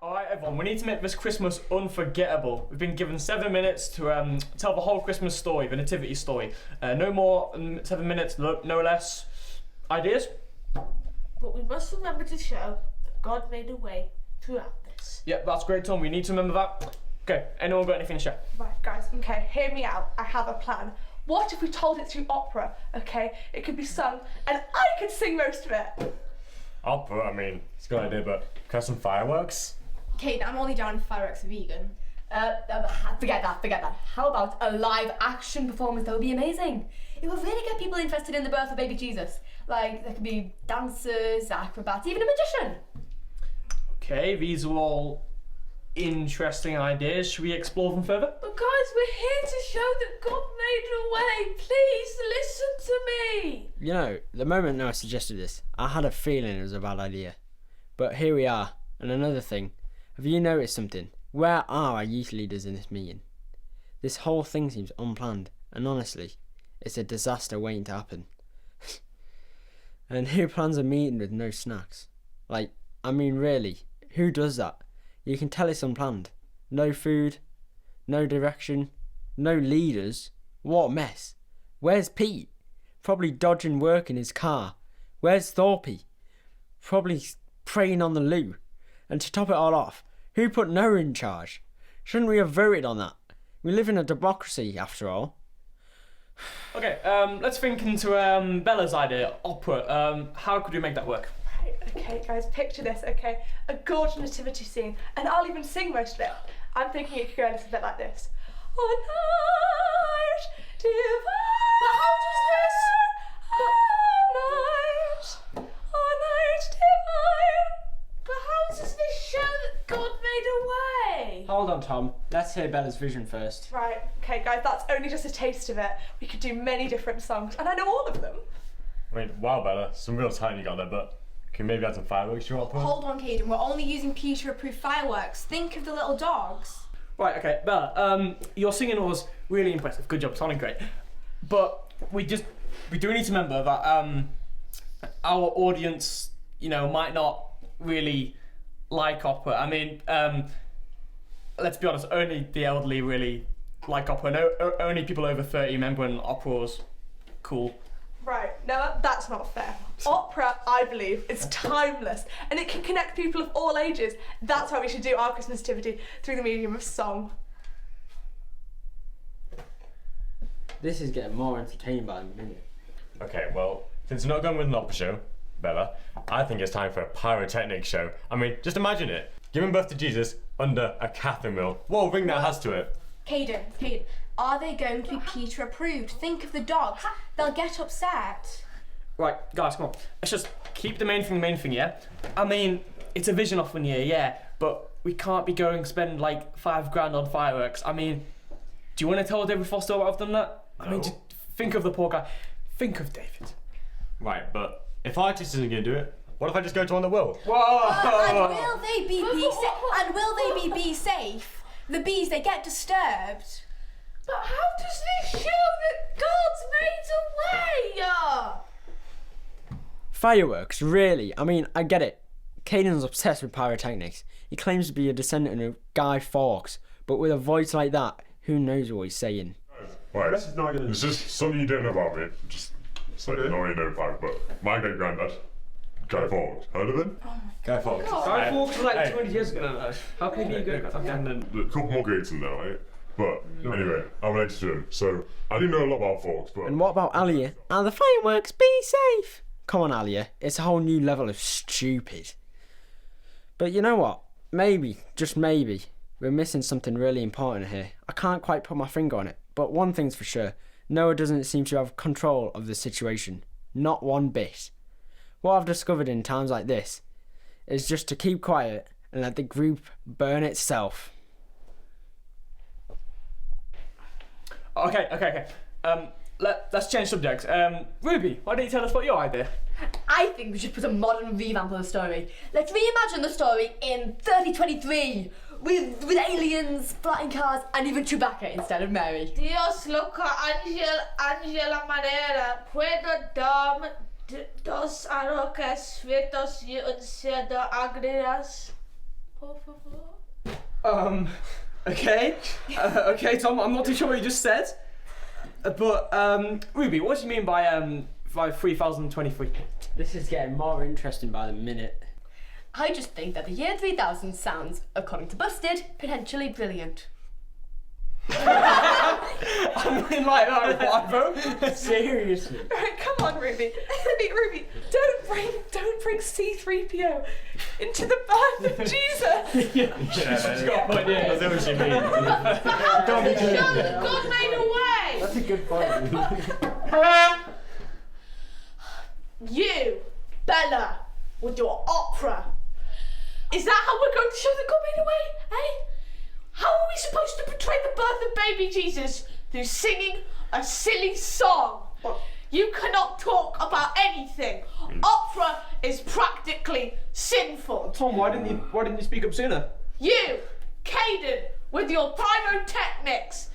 Alright everyone, we need to make this Christmas unforgettable. We've been given 7 minutes to tell the whole Christmas story, the nativity story. No more than 7 minutes, no less. Ideas? But we must remember to show that God made a way throughout this. Yep, that's great, Tom. We need to remember that. Okay, anyone got anything to share? Right, guys, okay, hear me out. I have a plan. What if we told it through opera, okay? It could be sung, and I could sing most of it. Opera, I mean, it's a good idea, but can I have some fireworks? Kate, I'm only down if fireworks are vegan. Forget that. How about a live action performance? That would be amazing. It would really get people interested in the birth of baby Jesus. Like, there could be dancers, acrobats, even a magician. Okay, these are all interesting ideas. Should we explore them further? But guys, we're here to show that God made a way. Please listen to me. You know, the moment Noah suggested this, I had a feeling it was a bad idea. But here we are. And another thing, have you noticed something? Where are our youth leaders in this meeting? This whole thing seems unplanned, and honestly, it's a disaster waiting to happen. And who plans a meeting with no snacks? Like, I mean really, who does that? You can tell it's unplanned. No food, no direction, no leaders. What a mess. Where's Pete? Probably dodging work in his car. Where's Thorpe? Probably preying on the loo. And to top it all off, who put Noah in charge? Shouldn't we have voted on that? We live in a democracy, after all. Okay, let's think into Bella's idea, opera. How could we make that work? Right, okay, guys, picture this, okay? A gorgeous nativity scene, and I'll even sing most of it. I'm thinking it could go a little bit like this. On night divine. But how does this? On night divine. But how does this show that God made a way? Hold on, Tom. Let's hear Bella's vision first. Right, okay, guys, that's only just a taste of it. We could do many different songs, and I know all of them. I mean, wow, Bella, some real talent you got there, but can you maybe add some fireworks to your opera? Hold on, Caden. We're only using Peter-approved fireworks. Think of the little dogs. Right, okay, Bella, your singing was really impressive. Good job, sounding great. But we do need to remember that our audience, might not really like opera. I mean, let's be honest, only the elderly really like opera. No, only people over 30 remember when opera was cool. Right, no, that's not fair. Opera, I believe, is timeless, and it can connect people of all ages. That's why we should do our Christmas nativity through the medium of song. This is getting more entertaining by the minute. Okay, well, since we're not going with an opera show, Bella, I think it's time for a pyrotechnic show. I mean, just imagine it. Giving birth to Jesus under a Catherine wheel. What a ring that has to it. Caden, are they going to be Peter-approved? Think of the dogs. They'll get upset. Right, guys, come on. Let's just keep the main thing, yeah? I mean, it's a vision off one year, yeah, but we can't be going to spend like $5,000 on fireworks. I mean, do you want to tell David Foster why I've done that? No. I mean, just think of the poor guy. Think of David. Right, but if artist isn't going to do it, what if I just go to one that will? Whoa! And will they be safe? The bees, they get disturbed. But how does this show that God's made a way? Fireworks, really? I mean, I get it. Caden's obsessed with pyrotechnics. He claims to be a descendant of Guy Fawkes, but with a voice like that, who knows what he's saying? Right, it's just something you don't know about me. Just so you know about it, but my great granddad, Guy Fawkes, heard of him? Guy Fawkes. Guy Fawkes was like 20 years ago. No. How can he be good? A couple more gates in there, right? But anyway, I'm related to him, so I didn't know a lot about Fawkes, but... And what about Alia? And the fireworks, be safe! Come on, Alia, it's a whole new level of stupid. But you know what? Maybe, just maybe, we're missing something really important here. I can't quite put my finger on it, but one thing's for sure. Noah doesn't seem to have control of the situation. Not one bit. What I've discovered in times like this is just to keep quiet and let the group burn itself. Okay. Let's change subjects. Ruby, why don't you tell us what your idea? I think we should put a modern revamp on the story. Let's reimagine the story in 3023 with aliens, flying cars, and even Chewbacca instead of Mary. Dios loca Angela manera puedo dom dos arroques fritos y un cerdo agrias. Por favor. Okay. Okay, Tom, I'm not too sure what you just said. But, Ruby, what do you mean by 3023? This is getting more interesting by the minute. I just think that the year 3000 sounds, according to Busted, potentially brilliant. I mean, like that, what, bro? Seriously. Right, come on, Ruby. Ruby, don't bring C3PO into the birth of Jesus. She's got a point, yeah. I know what you mean. How did you show that God made a way? That's a good point. You, Bella, with your opera. Is that how we're going to show that God made a way, eh? How are we supposed to portray the birth of baby Jesus through singing a silly song? You cannot talk about anything. Opera is practically sinful. Tom, why didn't you speak up sooner? You, Caden, with your pyrotechnics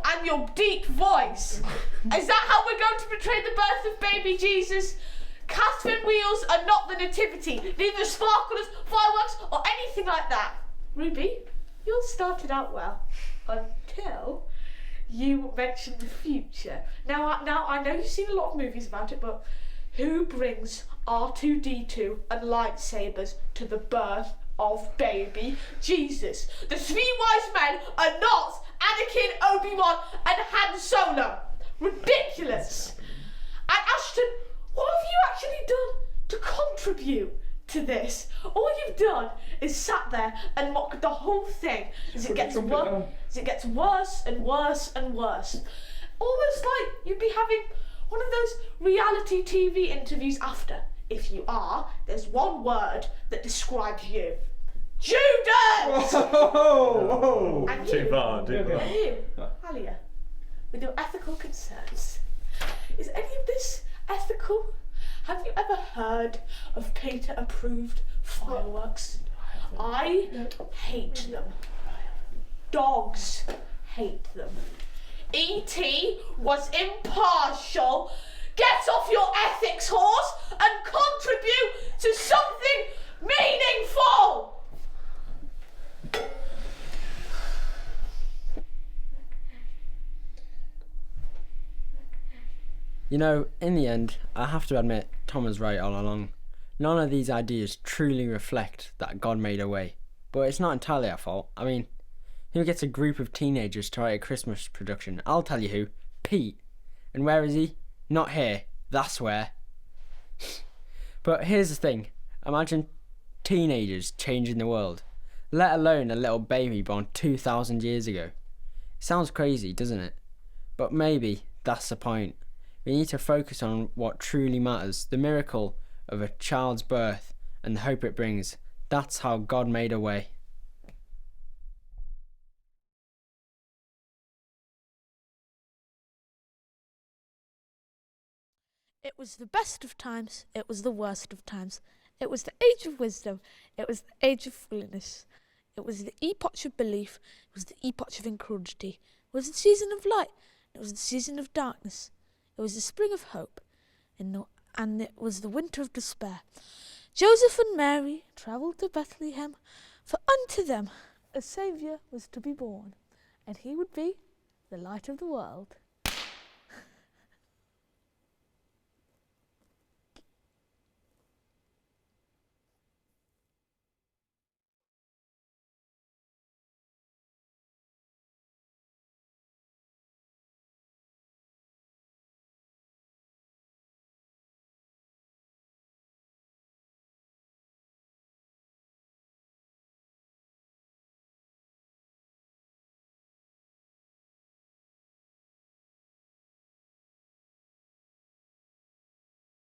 and your deep voice. Is that how we're going to portray the birth of baby Jesus? Catherine wheels are not the nativity, neither sparklers, fireworks, or anything like that. Ruby, you started out well until you mentioned the future. Now I know you've seen a lot of movies about it, but who brings R2-D2 and lightsabers to the birth of baby Jesus? The three wise men are not Anakin, Obi-Wan, and Han Solo. Ridiculous. And Ashton, what have you actually done to contribute to this? All you've done is sat there and mocked the whole thing as it gets worse and worse and worse. Almost like you'd be having one of those reality TV interviews after. If you are, there's one word that describes you. Judas! Whoa! And Too you, far, too far. and you, Alia, with your ethical concerns. Is any of this ethical? Have you ever heard of Peter-approved fireworks? I hate them. Dogs hate them. E.T. was impartial. Get off your ethics horse and contribute to something meaningful! You know, in the end, I have to admit, Tom was right all along. None of these ideas truly reflect that God made a way. But it's not entirely our fault. I mean, who gets a group of teenagers to write a Christmas production? I'll tell you who. Pete. And where is he? Not here. That's where. But here's the thing. Imagine teenagers changing the world. Let alone a little baby born 2,000 years ago. It sounds crazy, doesn't it? But maybe that's the point. We need to focus on what truly matters, the miracle of a child's birth and the hope it brings. That's how God made a way. It was the best of times, it was the worst of times. It was the age of wisdom, it was the age of foolishness. It was the epoch of belief, it was the epoch of incredulity. It was the season of light, it was the season of darkness. It was the spring of hope, and it was the winter of despair. Joseph and Mary travelled to Bethlehem, for unto them a Saviour was to be born, and he would be the light of the world.